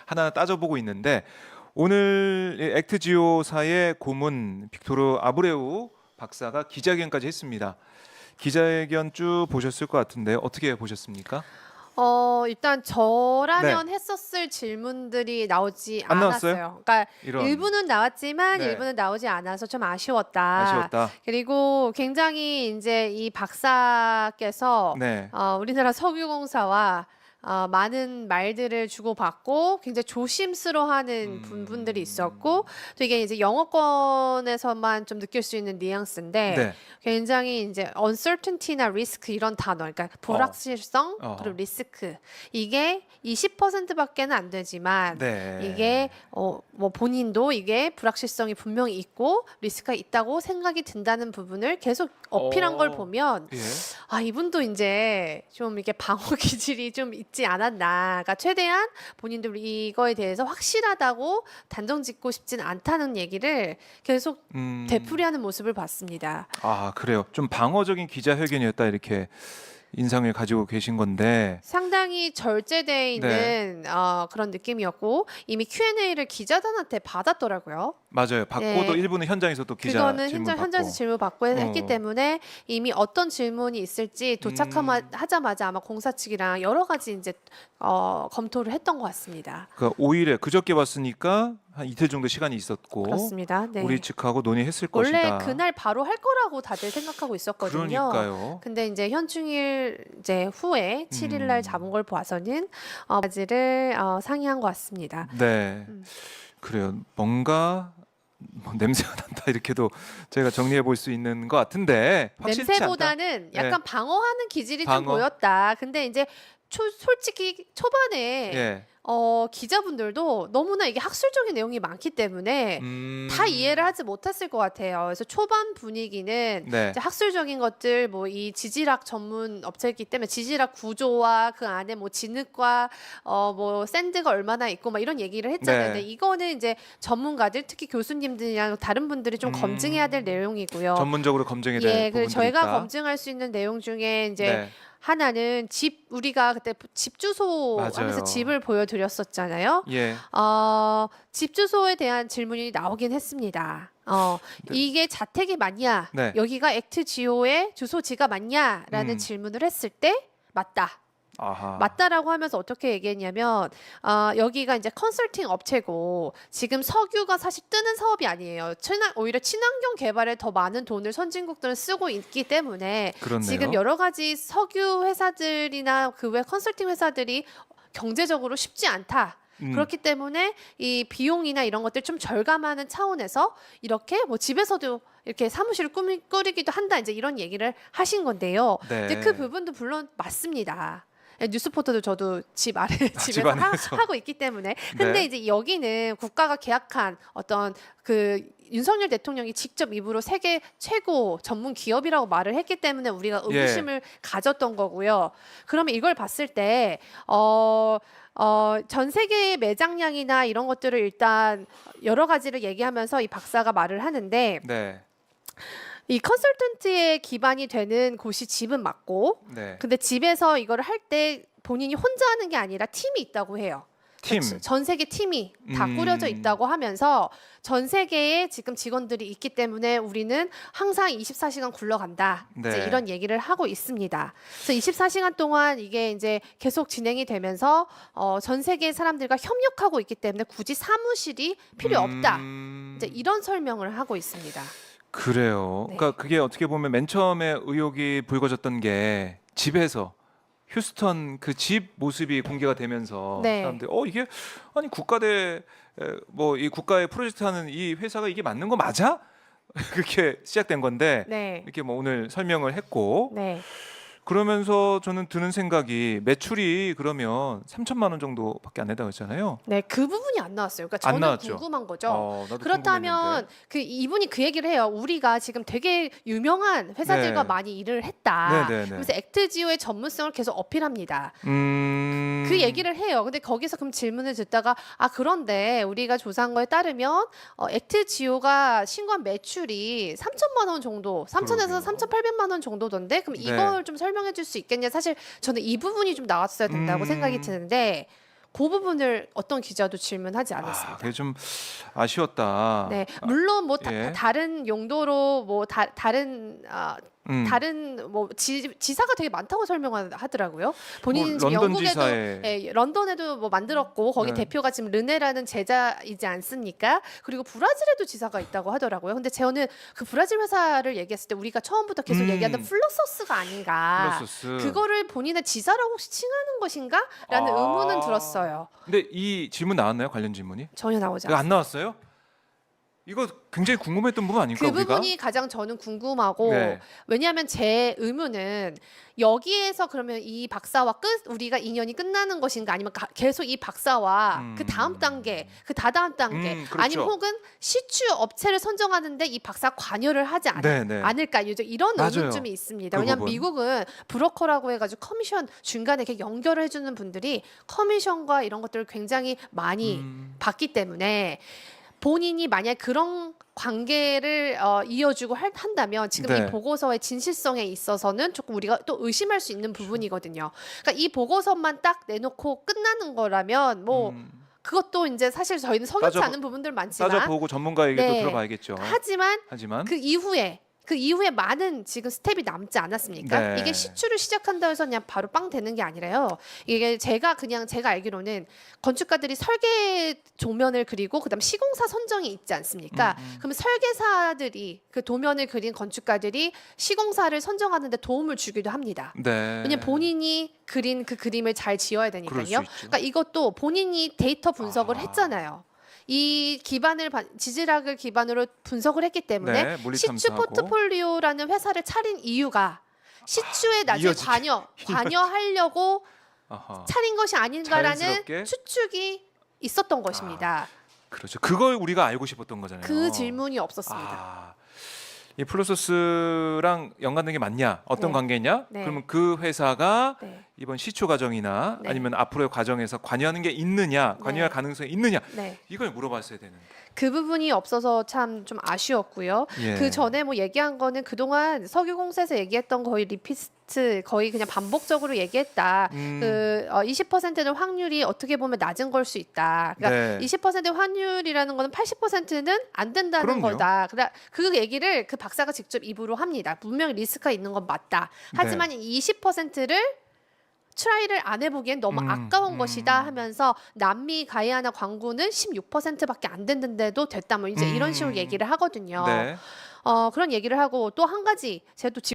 하나 따져보고 있는데 오늘 액트지오사의 고문 빅토르 아브레우 박사가 기자회견까지 했습니다. 기자회견 쭉 보셨을 것 같은데 어떻게 보셨습니까? 일단 저라면 했었을 질문들이 나오지 안 나왔어요? 않았어요. 그러니까 이런 일부는 나왔지만 네. 일부는 나오지 않아서 좀 아쉬웠다. 아쉬웠다. 그리고 굉장히 이제 이 박사께서 네. 우리나라 석유공사와 많은 말들을 주고받고 굉장히 조심스러워하는 부분들이 있었고 또 이게 이제 영어권에서만 좀 느낄 수 있는 뉘앙스인데 네. 굉장히 이제 uncertainty나 risk 이런 단어, 그러니까 불확실성 그리고 리스크 이게 20%밖에는 안 되지만 네. 이게 뭐 본인도 이게 불확실성이 분명히 있고 리스크가 있다고 생각이 든다는 부분을 계속 어필한 걸 보면 예. 이분도 이제 좀 이렇게 방어 기질이 좀 있지 않았나. 그러니까 최대한 본인도 이거에 대해서 확실하다고 단정 짓고 싶진 않다는 얘기를 계속 되풀이하는 모습을 봤습니다. 아, 그래요. 좀 방어적인 기자회견이었다 이렇게 인상을 가지고 계신 건데 상당히 절제되어 있는 그런 느낌이었고 이미 Q&A를 기자단한테 받았더라고요. 맞아요. 받고 또 일부는 현장에서 또 기자 그거는 질문 받고. 현장에서 질문 받고 했기 때문에 이미 어떤 질문이 있을지 도착하자마자 아마 공사 측이랑 여러 가지 이제 검토를 했던 것 같습니다. 그러니까 5일에 그저께 왔으니까 한 이틀 정도 시간이 있었고 그렇습니다. 네. 우리 측하고 논의했을 원래 것이다. 그날 바로 할 거라고 다들 생각하고 있었거든요. 그러니까요. 근데 이제 현충일 이제 후에 7일 날 잡은 걸 봐서는 가지를 상의한 것 같습니다. 네. 그래요. 뭔가 냄새가 난다 이렇게도 저희가 정리해 볼 수 있는 것 같은데 확실치 냄새보다는 않다. 약간 방어하는 기질이 좀 방어? 보였다. 근데 이제 솔직히 초반에 예. 기자분들도 너무나 이게 학술적인 내용이 많기 때문에 다 이해를 하지 못했을 것 같아요. 그래서 초반 분위기는 네. 이제 학술적인 것들 뭐 이 지질학 전문 업체이기 때문에 지질학 구조와 그 안에 뭐 진흙과 뭐 샌드가 얼마나 있고 막 이런 얘기를 했잖아요. 네. 근데 이거는 이제 전문가들 특히 교수님들이랑 다른 분들이 좀 검증해야 될 내용이고요. 전문적으로 검증해야 될 부분들이 그래서 저희가 있다. 검증할 수 있는 내용 중에 이제 네. 하나는 우리가 그때 집 주소 맞아요. 하면서 집을 보여드렸었잖아요. 예. 집 주소에 대한 질문이 나오긴 했습니다. 이게 자택이 맞냐? 네. 여기가 액트지오의 주소지가 맞냐라는 질문을 했을 때 맞다. 아하. 맞다라고 하면서 어떻게 얘기했냐면 여기가 이제 컨설팅 업체고 지금 석유가 사실 뜨는 사업이 아니에요. 오히려 친환경 개발에 더 많은 돈을 선진국들은 쓰고 있기 때문에 그렇네요. 지금 여러 가지 석유 회사들이나 그 외 컨설팅 회사들이 경제적으로 쉽지 않다. 그렇기 때문에 이 비용이나 이런 것들 좀 절감하는 차원에서 이렇게 뭐 집에서도 이렇게 사무실을 꾸리기도 한다. 이제 이런 얘기를 하신 건데요. 네. 근데 그 부분도 물론 맞습니다. 뉴스포터도 저도 집 아래 집에서 집안에서. 하고 있기 때문에 근데 네. 이제 여기는 국가가 계약한 어떤 그 윤석열 대통령이 직접 입으로 세계 최고 전문 기업이라고 말을 했기 때문에 우리가 의구심을 가졌던 거고요. 그러면 이걸 봤을 때 전 세계의 매장량이나 이런 것들을 일단 여러 가지를 얘기하면서 이 박사가 말을 하는데 네. 이 컨설턴트의 기반이 되는 곳이 집은 맞고 네. 근데 집에서 이거를 할 때 본인이 혼자 하는 게 아니라 팀이 있다고 해요. 팀. 전 세계 팀이 다 꾸려져 있다고 하면서 전 세계에 지금 직원들이 있기 때문에 우리는 항상 24시간 굴러간다. 네. 이제 이런 얘기를 하고 있습니다. 그래서 24시간 동안 이게 이제 계속 진행이 되면서 전 세계 사람들과 협력하고 있기 때문에 굳이 사무실이 필요 없다. 이제 이런 설명을 하고 있습니다. 그래요. 네. 그러니까 그게 어떻게 보면 맨 처음에 의혹이 불거졌던 게 집에서 휴스턴 그 집 모습이 공개가 되면서 네. 사람들이 이게 아니 국가대 뭐 이 국가의 프로젝트 하는 이 회사가 이게 맞는 거 맞아? 그렇게 시작된 건데 네. 이렇게 뭐 오늘 설명을 했고 네. 그러면서 저는 드는 생각이 매출이 그러면 3천만 원 정도밖에 안 된다고 했잖아요. 네, 그 부분이 안 나왔어요. 그러니까 안 저는 나왔죠. 궁금한 거죠. 나도 그렇다면 궁금했는데. 이분이 그 얘기를 해요. 우리가 지금 되게 유명한 회사들과 네. 많이 일을 했다. 네, 네, 네. 그래서 액트지오의 전문성을 계속 어필합니다. 그 그 얘기를 해요. 근데 거기서 그럼 질문을 듣다가 그런데 우리가 조사한 거에 따르면 액트지오가 신고한 매출이 3천만 원 정도, 3천에서 그러게요. 3,800만 원 정도던데 그럼 네. 이걸 좀 설명해 줄 수 있겠냐? 사실 저는 이 부분이 좀 나왔어야 된다고 생각이 드는데 그 부분을 어떤 기자도 질문하지 아, 않았습니다. 그게 좀 아쉬웠다. 네, 물론 뭐 예. 다른 용도로 뭐 다른 다른 뭐 지사가 되게 많다고 설명하더라고요. 본인은 뭐 지금 런던 영국에도 지사에 런던에도 뭐 만들었고 거기 네. 대표가 지금 르네라는 제자이지 않습니까? 그리고 브라질에도 지사가 있다고 하더라고요. 근데 저는 그 브라질 회사를 얘기했을 때 우리가 처음부터 계속 얘기하던 플러소스가 아닌가. 플러소스. 그거를 본인의 지사라고 혹시 칭하는 것인가?라는 아. 의문은 들었어요. 근데 이 질문 나왔나요? 관련 질문이? 전혀 나오지 이거 않았어요. 안 나왔어요? 이거 굉장히 궁금했던 부분 아닙니까 그 우리가? 부분이 가장 저는 궁금하고 네. 왜냐하면 제 의문은 여기에서 그러면 이 박사와 우리가 인연이 끝나는 것인가 아니면 계속 이 박사와 그 다음 단계 그 다다음 단계 그렇죠. 아니면 혹은 시추 업체를 선정하는데 이 박사 관여를 하지 네. 않을까 이런 맞아요. 의문점이 있습니다. 그 왜냐하면 부분. 미국은 브로커라고 해가지고 커미션 중간에 이렇게 연결을 해주는 분들이 커미션과 이런 것들을 굉장히 많이 받기 때문에 본인이 만약 그런 관계를 이어주고 한다면 지금 네. 이 보고서의 진실성에 있어서는 조금 우리가 또 의심할 수 있는 부분이거든요. 그러니까 이 보고서만 딱 내놓고 끝나는 거라면 뭐 그것도 이제 사실 저희는 석연치 않은 부분들 많지만 따져보고 전문가 얘기도 네. 들어봐야겠죠. 하지만 하지만 그 이후에 많은 지금 스텝이 남지 않았습니까? 네. 이게 시추를 시작한다 해서 그냥 바로 빵 되는 게 아니라요. 이게 제가 알기로는 건축가들이 설계 조면을 그리고 그다음 시공사 선정이 있지 않습니까? 그러면 설계사들이 그 도면을 그린 건축가들이 시공사를 선정하는 데 도움을 주기도 합니다. 네. 왜냐면 본인이 그린 그 그림을 잘 지어야 그럴 수 되니까요. 있죠. 그러니까 이것도 본인이 데이터 분석을 했잖아요. 이 지질학을 기반으로 분석을 했기 때문에 네, 물리 시추 탐사하고. 포트폴리오라는 회사를 차린 이유가 시추에 나중에 관여하려고 아하. 차린 것이 아닌가라는 자연스럽게? 추측이 있었던 것입니다. 그렇죠. 그걸 우리가 알고 싶었던 거잖아요. 그 질문이 없었습니다. 아, 이 플러소스랑 연관된 게 맞냐? 어떤 네. 관계냐? 네. 그러면 그 회사가 네. 이번 시초 과정이나 네. 아니면 앞으로의 과정에서 관여하는 게 있느냐, 관여할 네. 가능성이 있느냐, 네. 이걸 물어봤어야 되는데. 그 부분이 없어서 참 좀 아쉬웠고요. 예. 그 전에 뭐 얘기한 거는 그동안 석유공사에서 얘기했던 거의 리피스트 거의 그냥 반복적으로 얘기했다. 20%는 확률이 어떻게 보면 낮은 걸 수 있다. 그러니까 네. 20% 확률이라는 거는 80%는 안 된다는 그럼요. 거다. 그 얘기를 그 박사가 직접 입으로 합니다. 분명히 리스크가 있는 건 맞다. 하지만 이 20%를 트라이를 안 해보기엔 너무 아까운 것이다 하면서 남미 가이아나 광구는 16%밖에 안 됐는데도 됐다 뭐 이제 이런 식으로 얘기를 하거든요. 네. 그런 얘기를 하고 또 한 가지 제가 또